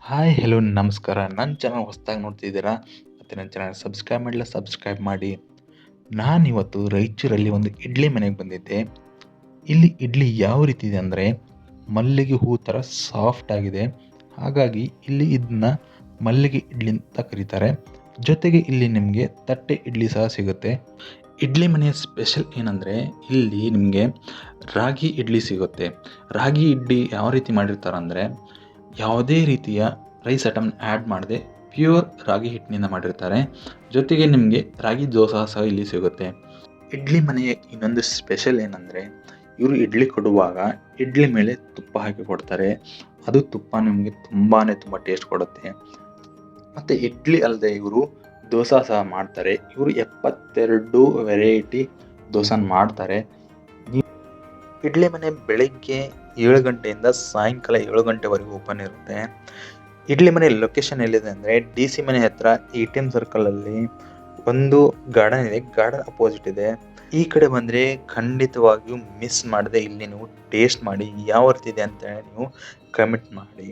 Hi hello ನಮಸ್ಕಾರ. ನನ್ನ channel ಹೊಸದಾಗಿ ನೋಡ್ತಿದ್ದೀರಾ ಮತ್ತು ನನ್ನ ಚಾನಲ್ ಸಬ್ಸ್ಕ್ರೈಬ್ ಮಾಡಿಲ್ಲ ಸಬ್ಸ್ಕ್ರೈಬ್ ಮಾಡಿ. ನಾನಿವತ್ತು ರಾಯಚೂರಲ್ಲಿ ಒಂದು ಇಡ್ಲಿ ಮನೆಗೆ ಬಂದಿದ್ದೆ. ಇಲ್ಲಿ ಇಡ್ಲಿ ಯಾವ ರೀತಿ ಇದೆ ಅಂದರೆ ಮಲ್ಲಿಗೆ ಹೂ ಥರ ಸಾಫ್ಟ್ ಆಗಿದೆ. ಹಾಗಾಗಿ ಇಲ್ಲಿ ಇದನ್ನ ಮಲ್ಲಿಗೆ ಇಡ್ಲಿ ಅಂತ ಕರೀತಾರೆ. ಜೊತೆಗೆ ಇಲ್ಲಿ ನಿಮಗೆ ತಟ್ಟೆ ಇಡ್ಲಿ ಸಹ ಸಿಗುತ್ತೆ. ಇಡ್ಲಿ ಮನೆಯ ಸ್ಪೆಷಲ್ ಏನಂದರೆ ಇಲ್ಲಿ ನಿಮಗೆ ರಾಗಿ ಇಡ್ಲಿ ಸಿಗುತ್ತೆ. ರಾಗಿ ಇಡ್ಲಿ ಯಾವ ರೀತಿ ಮಾಡಿರ್ತಾರೆ ಅಂದರೆ ಯಾವುದೇ ರೀತಿಯ ರೈಸ್ ಐಟಮ್ ಆ್ಯಡ್ ಮಾಡದೆ ಪ್ಯೂರ್ ರಾಗಿ ಹಿಟ್ಟಿನಿಂದ ಮಾಡಿರ್ತಾರೆ. ಜೊತೆಗೆ ನಿಮಗೆ ರಾಗಿ ದೋಸೆ ಸಹ ಇಲ್ಲಿ ಸಿಗುತ್ತೆ. ಇಡ್ಲಿ ಮನೆಯ ಇನ್ನೊಂದು ಸ್ಪೆಷಲ್ ಏನಂದರೆ ಇವರು ಇಡ್ಲಿ ಕೊಡುವಾಗ ಇಡ್ಲಿ ಮೇಲೆ ತುಪ್ಪ ಹಾಕಿ ಕೊಡ್ತಾರೆ. ಅದು ತುಪ್ಪ ನಿಮಗೆ ತುಂಬ ಟೇಸ್ಟ್ ಕೊಡುತ್ತೆ. ಮತ್ತು ಇಡ್ಲಿ ಅಲ್ಲದೆ ಇವರು ದೋಸೆ ಸಹ ಮಾಡ್ತಾರೆ. ಇವರು 72 ವೆರೈಟಿ ದೋಸೆ ಮಾಡ್ತಾರೆ. ಇಡ್ಲಿ ಮನೆ ಬೆಳಗ್ಗೆ 7 ಗಂಟೆಯಿಂದ ಸಾಯಂಕಾಲ 7 ಗಂಟೆವರೆಗೂ ಓಪನ್ ಇರುತ್ತೆ. ಇಡ್ಲಿ ಮನೆ ಲೊಕೇಶನ್ ಎಲ್ಲಿದೆ ಅಂದರೆ DC ಮನೆ ಹತ್ರ ATM ಸರ್ಕಲಲ್ಲಿ ಒಂದು ಗಾರ್ಡನ್ ಇದೆ. ಗಾರ್ಡನ್ ಅಪೋಸಿಟ್ ಇದೆ. ಈ ಕಡೆ ಬಂದರೆ ಖಂಡಿತವಾಗಿಯೂ ಮಿಸ್ ಮಾಡದೆ ಇಲ್ಲಿ ನೀವು ಟೇಸ್ಟ್ ಮಾಡಿ ಯಾವ ರೀತಿ ಇದೆ ಅಂತ ನೀವು ಕಮೆಂಟ್ ಮಾಡಿ.